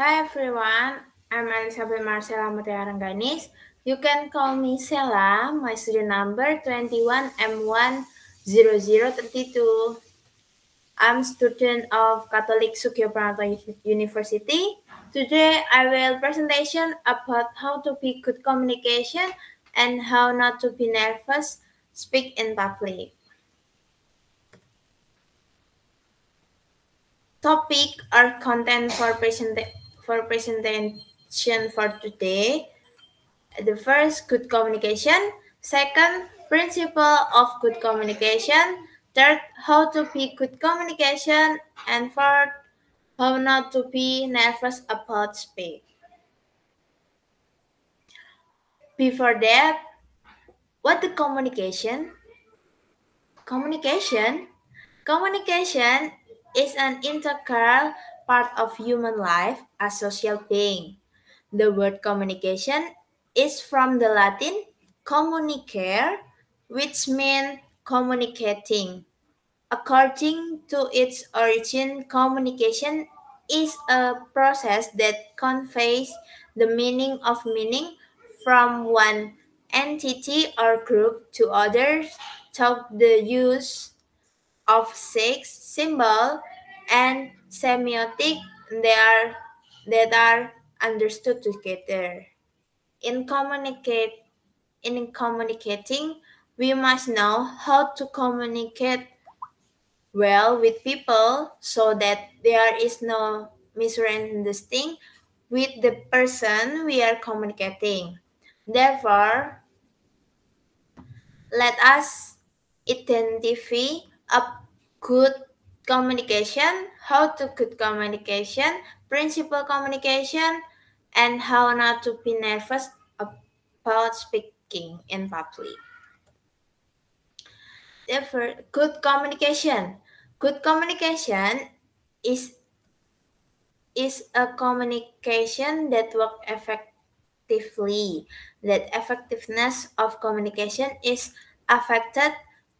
Hi everyone, I'm Elisabeth Marcella Mutiara Rengganis. You can call me Sela, my student number 21M10032. I'm student of Catholic Soegijapranata University. Today I will presentation about how to be good communication and how not to be nervous speak in public. Topic or content for presentation for today. The first, good communication. Second, principle of good communication. Third, how to be good communication. And fourth, how not to be nervous about speak. Before that, what the communication? Communication? Communication is an integral part of human life as social being. The word communication is from the Latin communicare, which means communicating. According to its origin, communication is a process that conveys the meaning from one entity or group to others through the use of six symbol and semiotic that are understood together. In communicate in communicating, we must know how to communicate well with people so that there is no misunderstanding with the person we are communicating. Therefore, let us identify a good communication, how to good communication, principal communication, and how not to be nervous about speaking in public. Therefore, good communication. Good communication is is a communication that works effectively. That effectiveness of communication is affected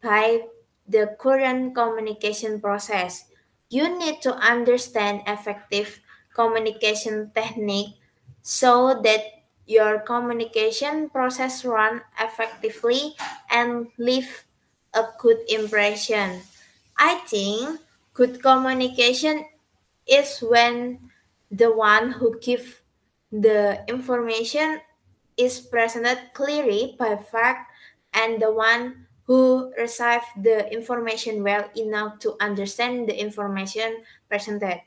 by the current communication process. You need to understand effective communication technique so that your communication process run effectively and leave a good impression. I think good communication is when the one who gives the information is presented clearly by fact and the one who receives the information well enough to understand the information presented.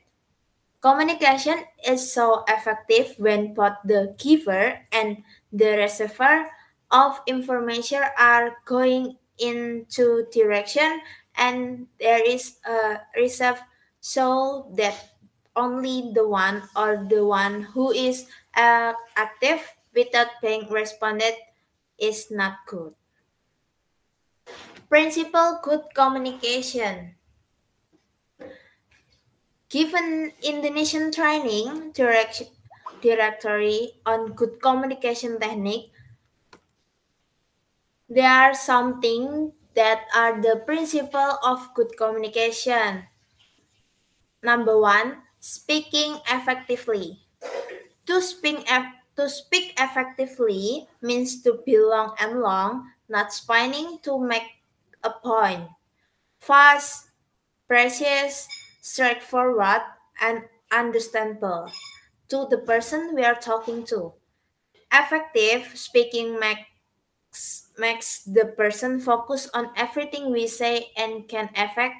Communication is so effective when both the giver and the receiver of information are going into direction and there is a reserve so that only the one or the one who is active without being responded is not good. Principle good communication. Given Indonesian training directory on good communication technique, there are some things that are the principle of good communication. Number one, speaking effectively. To speak effectively means to be long and long, not spinning to make a point. Fast, precise, straightforward, and understandable to the person we are talking to. Effective speaking makes the person focus on everything we say and can affect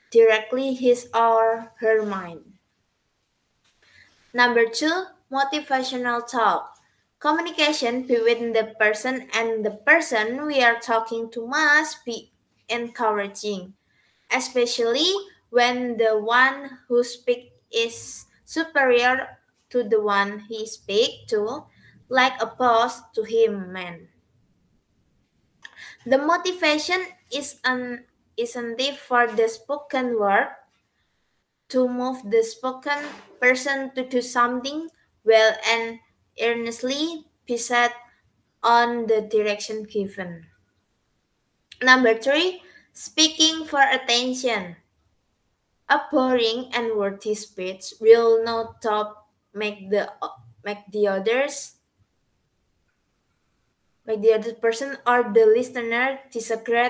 directly his or her mind. Number two, motivational talk. Communication between the person and the person we are talking to must be encouraging, especially when the one who speaks is superior to the one he speaks to, like a boss to him man. The motivation is an incentive for the spoken word to move the spoken person to do something well and earnestly be set on the direction given. Number three, speaking for attention. A boring and wordy speech will not top make the make the others make the other person or the listener disagree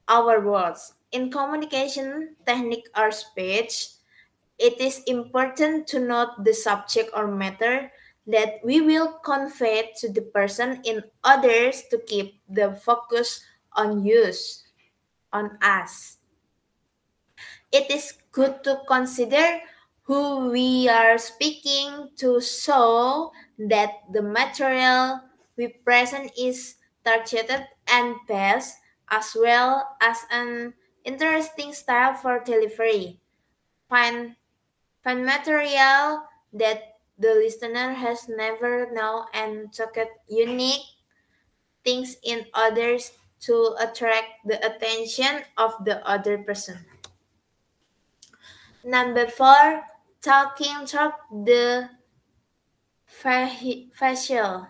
our words. In communication technique or speech, it is important to note the subject or matter that we will convey to the person in others to keep the focus on us. It is good to consider who we are speaking to so that the material we present is targeted and best, as well as an interesting style for delivery. Find, find material that the listener has never known and target unique things in others to attract the attention of the other person. Number four, talking talk the facial.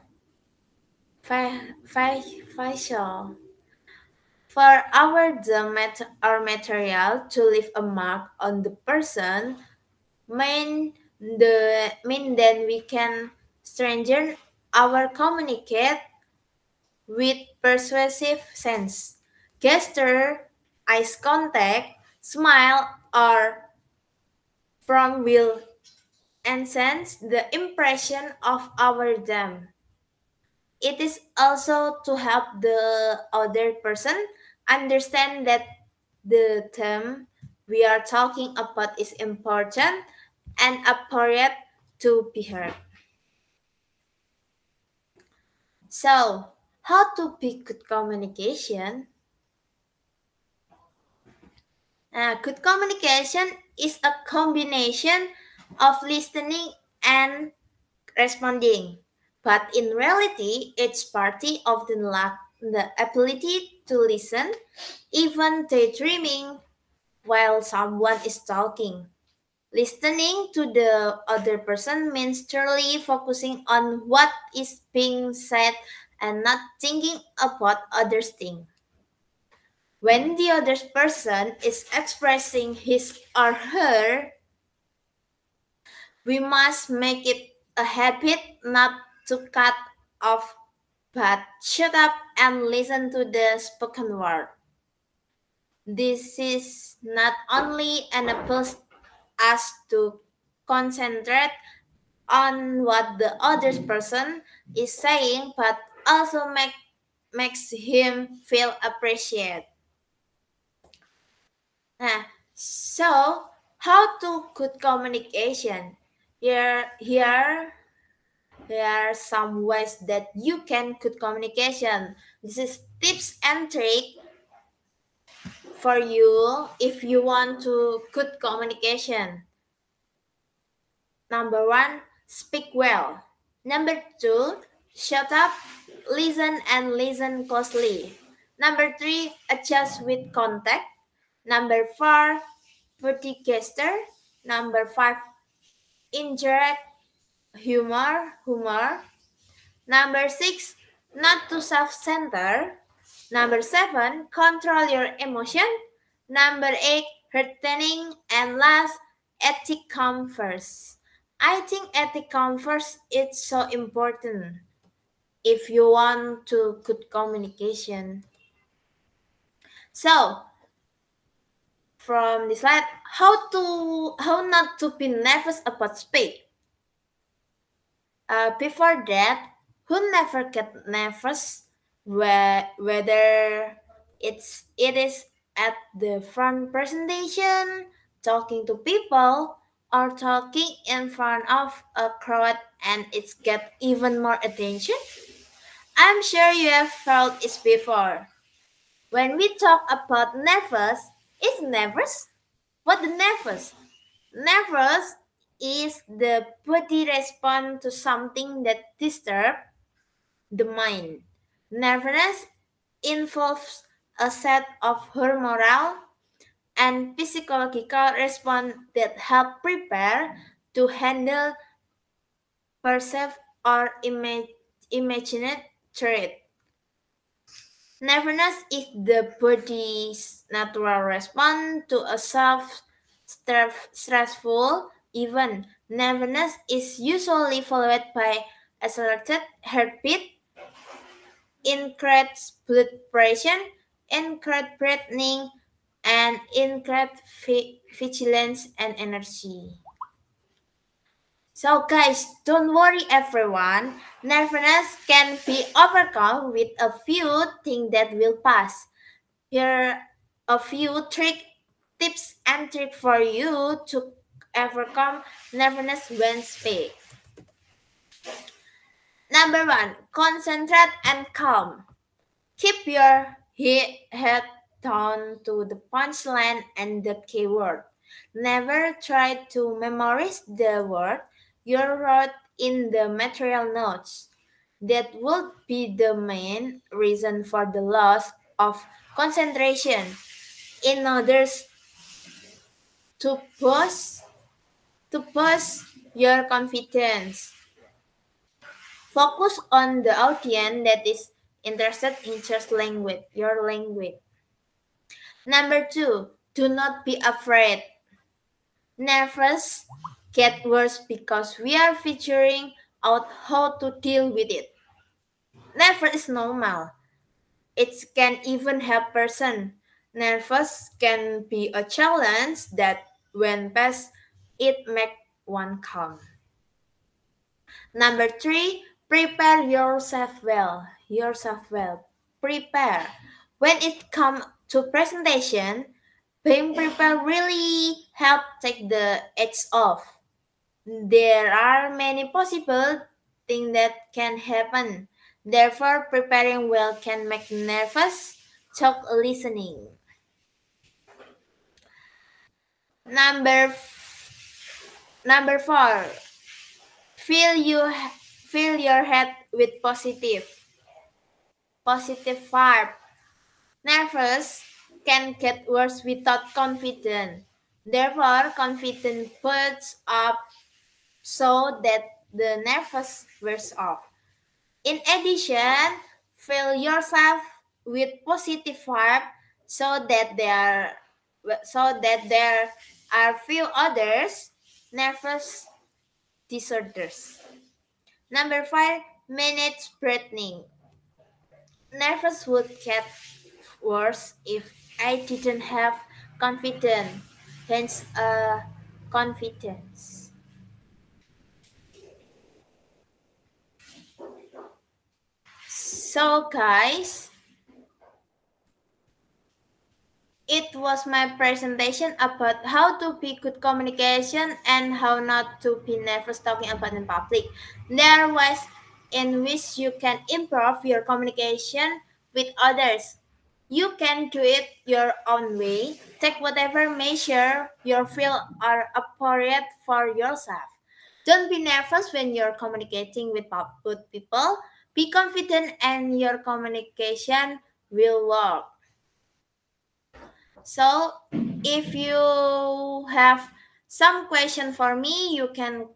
Facial. For our material to leave a mark on the person, mean then we can strengthen our communicate with persuasive sense. Gesture, eyes contact, smile, or from will enhance the impression of our them. It is also to help the other person understand that the term we are talking about is important and appropriate to be heard. So, how to be good communication? Good communication is a combination of listening and responding. But in reality, each party often lacks the ability to listen, even daydreaming while someone is talking. Listening to the other person means truly focusing on what is being said and not thinking about others' things. When the other person is expressing his or her, we must make it a habit not to cut off but shut up and listen to the spoken word. This is not only enables us to concentrate on what the other person is saying, but also makes him feel appreciated. Nah, so how to good communication? Here are some ways that you can good communication. This is tips and trick for you if you want to good communication. Number one, speak well. Number two, shut up, listen and listen closely. Number three, adjust with contact. Number four, body gesture. Number five, indirect humor. Number six, not to self-center. Number seven, control your emotion. Number eight, retaining. And last, ethic come first. I think ethic come first is so important if you want to good communication. So from the slide, how not to be nervous about speak. Before that, who never get nervous whether it is at the front presentation, talking to people, or talking in front of a crowd and it's get even more attention? I'm sure you have felt it before. When we talk about nervous, is nervous? What the nervous? Nervous is the body response to something that disturbs the mind. Nervousness involves a set of hormonal and physiological response that help prepare to handle perceived or imagined threat. Nervousness is the body's natural response to a stressful event. Nervousness is usually followed by accelerated heartbeat, increased blood pressure, increased breathing, and increased vigilance and energy. So guys, don't worry everyone. Nervousness can be overcome with a few things that will pass. Here are a few tips and tricks for you to overcome nervousness when speak. Number one, concentrate and calm. Keep your head down to the punchline and the keyword. Never try to memorize the word you wrote in the material notes. That would be the main reason for the loss of concentration. In order to boost your confidence, focus on the audience that is interested in just language, your language. Number two, do not be afraid. Nervous get worse because we are figuring out how to deal with it. Nervous is normal. It can even help person. Nervous can be a challenge that when past, it make one calm. Number three, prepare yourself well. Prepare. When it comes to presentation, being prepared really help take the edge off. There are many possible things that can happen. Therefore, preparing well can make nervous talk listening. Number four, fill you fill your head with positive vibe. Nervous can get worse without confidence. Therefore, confidence builds up so that the nervous wears off. In addition, fill yourself with positive vibe so that there are few others nervous disorders. Number five, manage breathing. Nervous would get worse if I didn't have confidence. Hence, confidence. So, guys, it was my presentation about how to be good communication and how not to be nervous talking about in public. There are ways in which you can improve your communication with others. You can do it your own way. Take whatever measure you feel are appropriate for yourself. Don't be nervous when you're communicating with people. Be confident and your communication will work. So, if you have some question for me, you can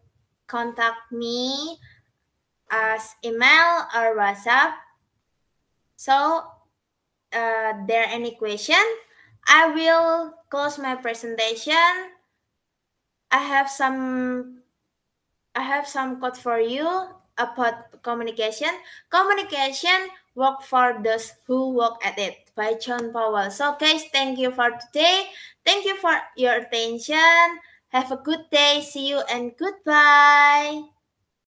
contact me as email or WhatsApp. So, there any question? I will close my presentation. I have some code for you about communication. Communication work for those who work at it by John Powell. So guys, thank you for today. Thank you for your attention. Have a good day. See you and goodbye.